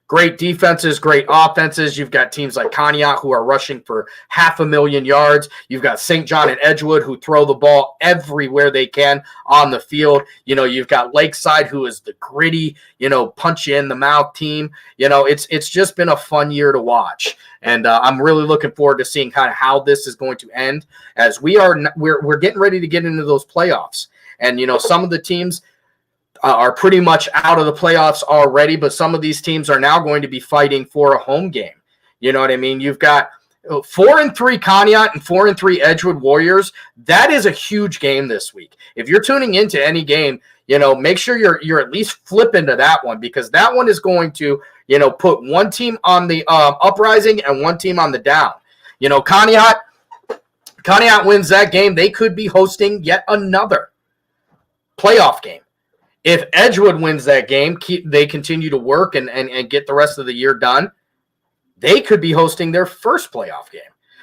Great defenses, great offenses. You've got teams like Conneaut who are rushing for 500,000 yards. You've got St. John and Edgewood who throw the ball everywhere they can on the field. You know, you've got Lakeside who is the gritty, punch you in the mouth team. It's just been a fun year to watch. And I'm really looking forward to seeing kind of how this is going to end, as we're getting ready to get into those playoffs. And, some of the teams are pretty much out of the playoffs already, but some of these teams are now going to be fighting for a home game. You know what I mean? You've got 4-3 Conneaut and 4-3 Edgewood Warriors. That is a huge game this week. If you're tuning into any game, make sure you're at least flipping to that one, because that one is going to, put one team on the uprising and one team on the down. Conneaut wins that game. They could be hosting yet another playoff game. If Edgewood wins that game, they continue to work and get the rest of the year done, they could be hosting their first playoff game.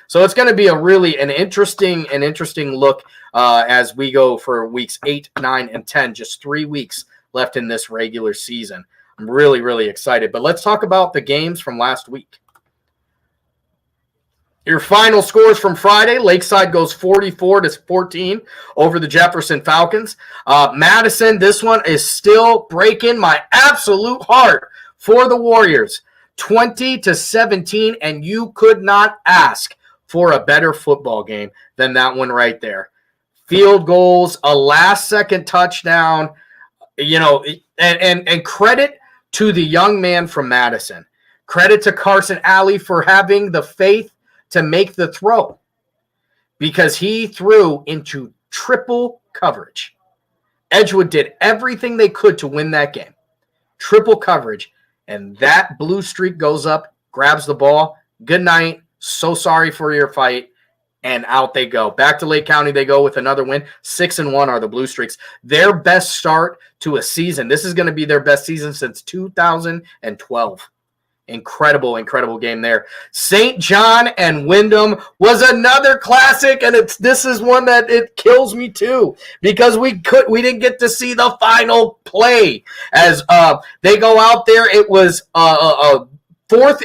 So it's going to be an interesting look as we go for weeks 8, 9, and 10. Just 3 weeks left in this regular season. I'm really, really excited. But let's talk about the games from last week. Your final scores from Friday: Lakeside goes 44-14 over the Jefferson Falcons. Madison, this one is still breaking my absolute heart for the Warriors. 20-17, and you could not ask for a better football game than that one right there. Field goals, a last-second touchdown, and credit to the young man from Madison. Credit to Carson Alley for having the faith to make the throw, because he threw into triple coverage. Edgewood did everything they could to win that game. Triple coverage, and that blue streak goes up, grabs the ball. Good night. So sorry for your fight. And out they go. Back to Lake County they go with another win. 6-1 are the Blue Streaks. Their best start to a season. This is going to be their best season since 2012. Incredible game there. St. John and Wyndham was another classic, and this is one that it kills me too, because we didn't get to see the final play as they go out there. It was 4th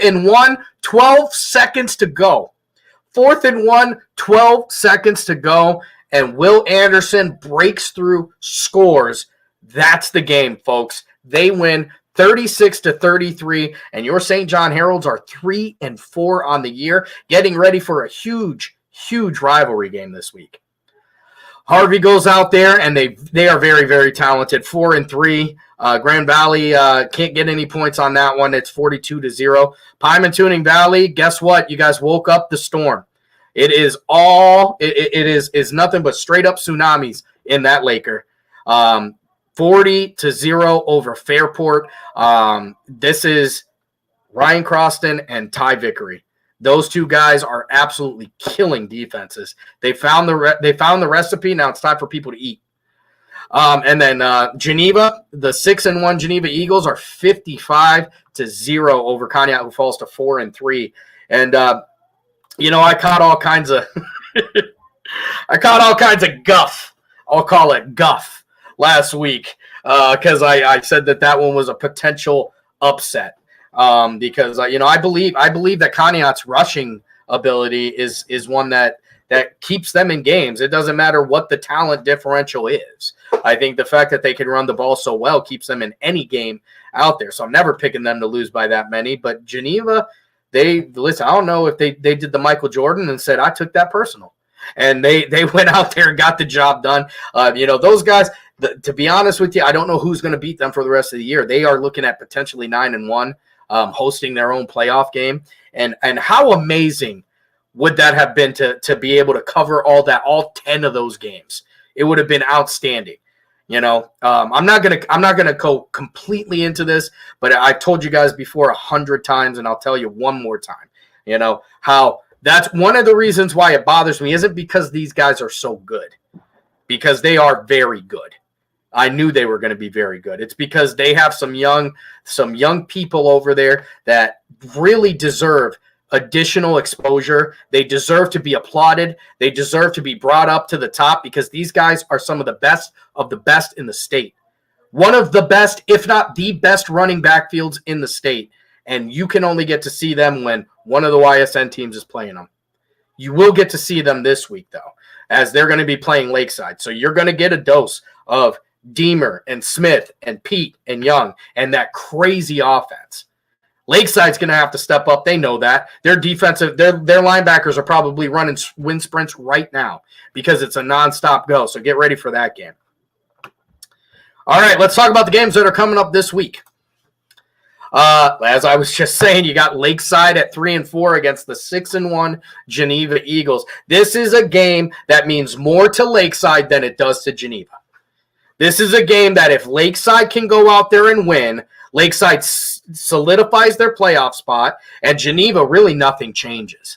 and 1, 12 seconds to go. 4th and 1, 12 seconds to go, and Will Anderson breaks through, scores. That's the game, folks. They win 36-33, and your St. John Heralds are 3-4 on the year, getting ready for a huge rivalry game this week. Harvey goes out there, and they are very, very talented. 4-3. Grand Valley can't get any points on that one. It's 42-0. Pymatuning Valley, guess what? You guys woke up the storm. It is nothing but straight up tsunamis in that Laker. 40-0 over Fairport. This is Ryan Croston and Ty Vickery. Those two guys are absolutely killing defenses. They found the recipe. Now it's time for people to eat. And then Geneva, the 6-1 Geneva Eagles are 55-0 over Conneaut, who falls to 4-3. And I caught all kinds of guff. I'll call it guff last week because I said that one was a potential upset because I believe that Conneaut's rushing ability is one that keeps them in games. It doesn't matter what the talent differential is. I think the fact that they can run the ball so well keeps them in any game out there. So I'm never picking them to lose by that many. But Geneva, listen, I don't know if they did the Michael Jordan and said, I took that personal. And they went out there and got the job done. Those guys, to be honest with you, I don't know who's going to beat them for the rest of the year. They are looking at potentially 9-1, hosting their own playoff game. And how amazing would that have been to be able to cover all 10 of those games? It would have been outstanding. I'm not gonna go completely into this, but I've told you guys before 100 times, and I'll tell you one more time. How that's one of the reasons why it bothers me isn't because these guys are so good, because they are very good. I knew they were going to be very good. It's because they have some young people over there that really deserve additional exposure. They deserve to be applauded. They deserve to be brought up to the top because these guys are some of the best in the state. One of the best, if not the best running backfields in the state. And you can only get to see them when one of the YSN teams is playing them. You will get to see them this week, though, as they're going to be playing Lakeside. So you're going to get a dose of Deemer and Smith and Pete and Young and that crazy offense. Lakeside's going to have to step up. They know that. Their linebackers are probably running wind sprints right now because it's a nonstop go. So get ready for that game. All right, let's talk about the games that are coming up this week. As I was just saying, you got Lakeside at 3-4 against the 6-1 Geneva Eagles. This is a game that means more to Lakeside than it does to Geneva. This is a game that if Lakeside can go out there and win, Lakeside solidifies their playoff spot, and Geneva, really nothing changes.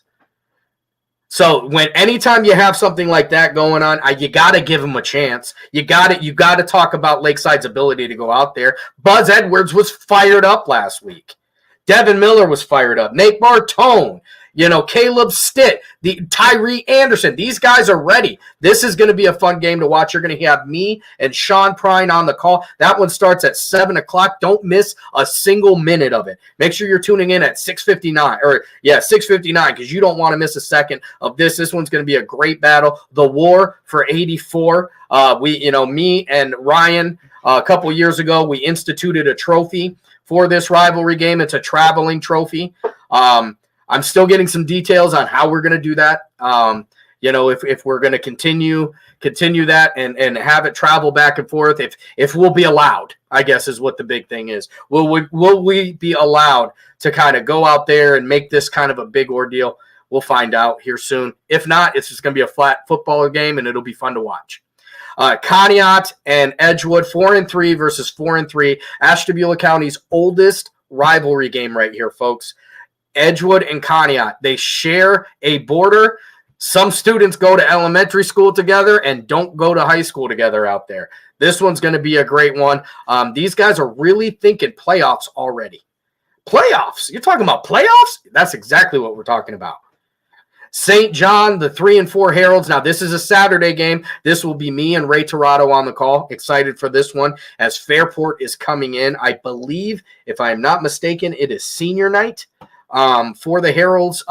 So anytime you have something like that going on, you got to give them a chance. You got to talk about Lakeside's ability to go out there. Buzz Edwards was fired up last week. Devin Miller was fired up. Nate Bartone. Caleb Stitt, the Tyree Anderson. These guys are ready. This is going to be a fun game to watch. You're going to have me and Sean Prine on the call. That one starts at 7 o'clock. Don't miss a single minute of it. Make sure you're tuning in at 6:59 6:59 because you don't want to miss a second of this. This one's going to be a great battle. The war for 84. Me and Ryan a couple years ago, we instituted a trophy for this rivalry game. It's a traveling trophy. I'm still getting some details on how we're going to do that. If we're going to continue that and have it travel back and forth, if we'll be allowed, I guess is what the big thing is. Will we be allowed to kind of go out there and make this kind of a big ordeal? We'll find out here soon. If not, it's just going to be a flat football game, and it'll be fun to watch. Conneaut and Edgewood, 4-3 versus 4-3. Ashtabula County's oldest rivalry game right here, folks. Edgewood and Conneaut, they share a border. Some students go to elementary school together and don't go to high school together out there. This one's going to be a great one. These guys are really thinking playoffs already. Playoffs? You're talking about playoffs? That's exactly what we're talking about. St. John, the 3-4 Heralds. Now, this is a Saturday game. This will be me and Ray Torado on the call. Excited for this one as Fairport is coming in. I believe, if I am not mistaken, it is senior night for the Heralds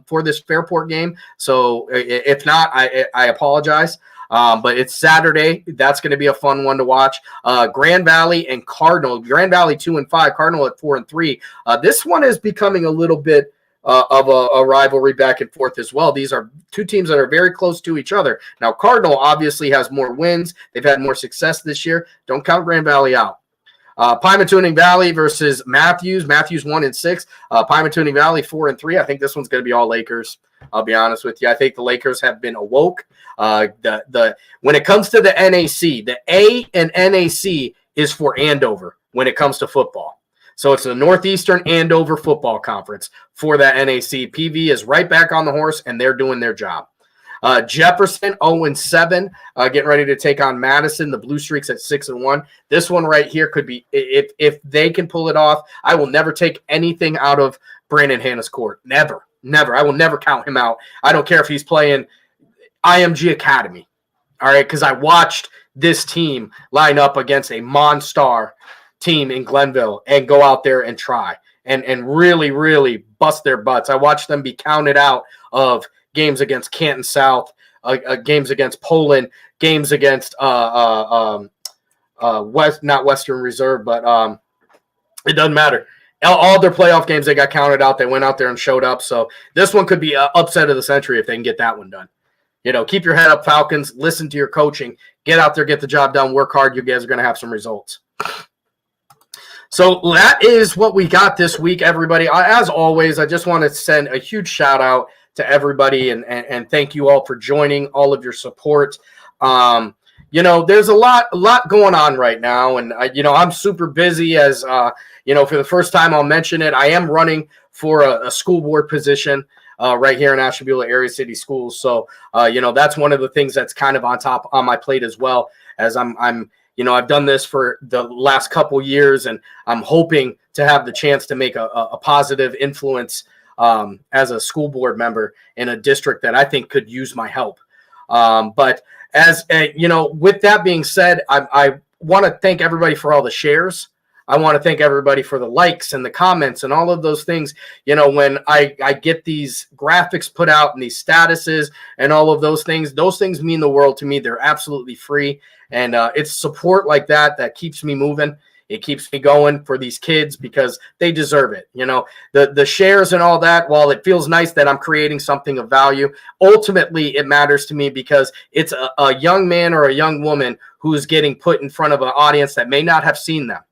for this Fairport game. So if not, I apologize. But it's Saturday. That's going to be a fun one to watch. Grand Valley and Cardinal. Grand Valley 2-5. Cardinal at 4-3. This one is becoming a little bit of a rivalry back and forth as well. These are two teams that are very close to each other. Now, Cardinal obviously has more wins. They've had more success this year. Don't count Grand Valley out. Pymatuning Valley versus Matthews. Matthews 1-6. Pymatuning Valley 4-3. I think this one's going to be all Lakers. I'll be honest with you. I think the Lakers have been awoke. When it comes to the NAC, the A and NAC is for Andover when it comes to football. So it's the Northeastern Andover Football Conference for that NAC. PV is right back on the horse, and they're doing their job. Jefferson 0-7, getting ready to take on Madison. The Blue Streaks at 6-1. This one right here could be, if they can pull it off. I will never take anything out of Brandon Hanna's court. Never. I will never count him out. I don't care if he's playing IMG Academy. All right, because I watched this team line up against a Monstar team in Glenville and go out there and try and really, really bust their butts. I watched them be counted out of games against Canton South, games against Poland, games against not Western Reserve, but it doesn't matter. All their playoff games, they got counted out. They went out there and showed up. So this one could be an upset of the century if they can get that one done. Keep your head up, Falcons. Listen to your coaching. Get out there, get the job done, work hard. You guys are going to have some results. So that is what we got this week, everybody. As always, I just want to send a huge shout out to everybody and thank you all for joining, all of your support. There's a lot going on right now, and I'm super busy as for the first time I'll mention it. I am running for a school board position right here in Ashtabula Area City Schools. So that's one of the things that's kind of on my plate as well, as I've done this for the last couple years, and I'm hoping to have the chance to make a positive influence as a school board member in a district that I think could use my help. But as with that being said, I want to thank everybody for all the shares. I want to thank everybody for the likes and the comments and all of those things. When I get these graphics put out and these statuses and all of those things mean the world to me. They're absolutely free. And it's support like that keeps me moving. It keeps me going for these kids because they deserve it. The shares and all that, while it feels nice that I'm creating something of value, ultimately it matters to me because it's a young man or a young woman who's getting put in front of an audience that may not have seen them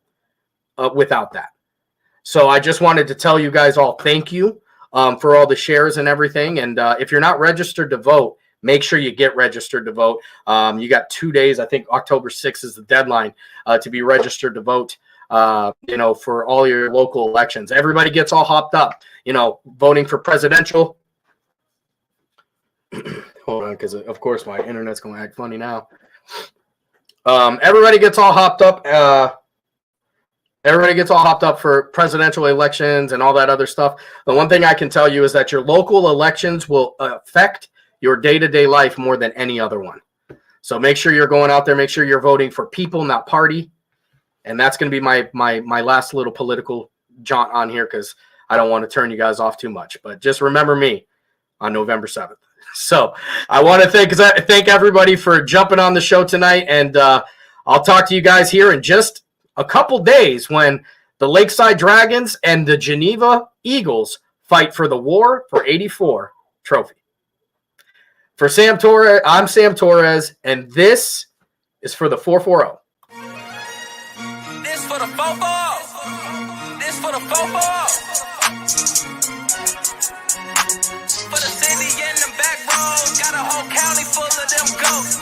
without that. So I just wanted to tell you guys all thank you for all the shares and everything. And if you're not registered to vote, make sure you get registered to vote. You got 2 days. I think October 6th is the deadline to be registered to vote, for all your local elections. Everybody gets all hopped up, voting for presidential. Hold on, because, of course, my internet's going to act funny now. Everybody gets all hopped up Everybody gets all hopped up for presidential elections and all that other stuff. The one thing I can tell you is that your local elections will affect your day-to-day life more than any other one. So make sure you're going out there. Make sure you're voting for people, not party. And that's going to be my last little political jaunt on here because I don't want to turn you guys off too much. But just remember me on November 7th. So I want to thank everybody for jumping on the show tonight. And I'll talk to you guys here in just a couple days when the Lakeside Dragons and the Geneva Eagles fight for the War for 84 trophy. For Sam Torres, I'm Sam Torres, and this is for the 440. This for the 440. This for the 440. For the city and the back roads, got a whole county full of them ghosts.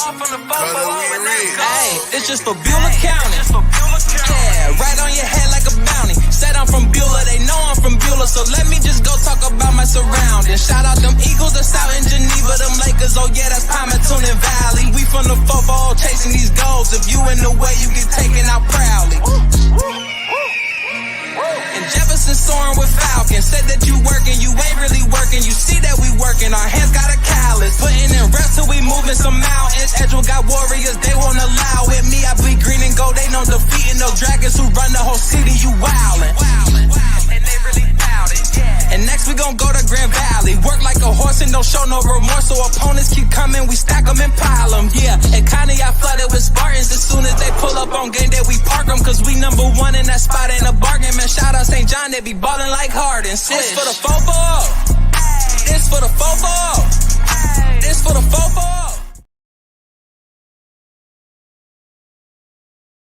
All from the 440 and that goes. Hey, it's just for Beulah County. Yeah, right on your head like a bounty. Said I'm from Beulah, they know I'm from Beulah, so let me just go talk about my surroundings. Shout out them Eagles that's out in Geneva, them Lakers, oh yeah, that's Primetime and Valley. We from the football chasing these goals. If you in the way, you get taken out proudly. And Jefferson soaring with Falcons. Said that you working, you ain't really working. You see that we working, our hands got a callus. Putting in reps till we moving some mountains. Edgewood got warriors, they won't allow it. Me, I bleed green and gold, they know defeating those dragons who run the whole city. You wildin'. And they really bout it, yeah. And next we gon' go to Grand Valley. Work like a horse and don't show no remorse. So opponents keep coming, we stack them and pile them, yeah. And Connie, I flooded with Spartans. As soon as they pull up on game day, we park them. Cause we number one in that spot, ain't a bargain. Man, shout out St. John, they be ballin' like Harden. This for the 440. This for the 440. This for the 440.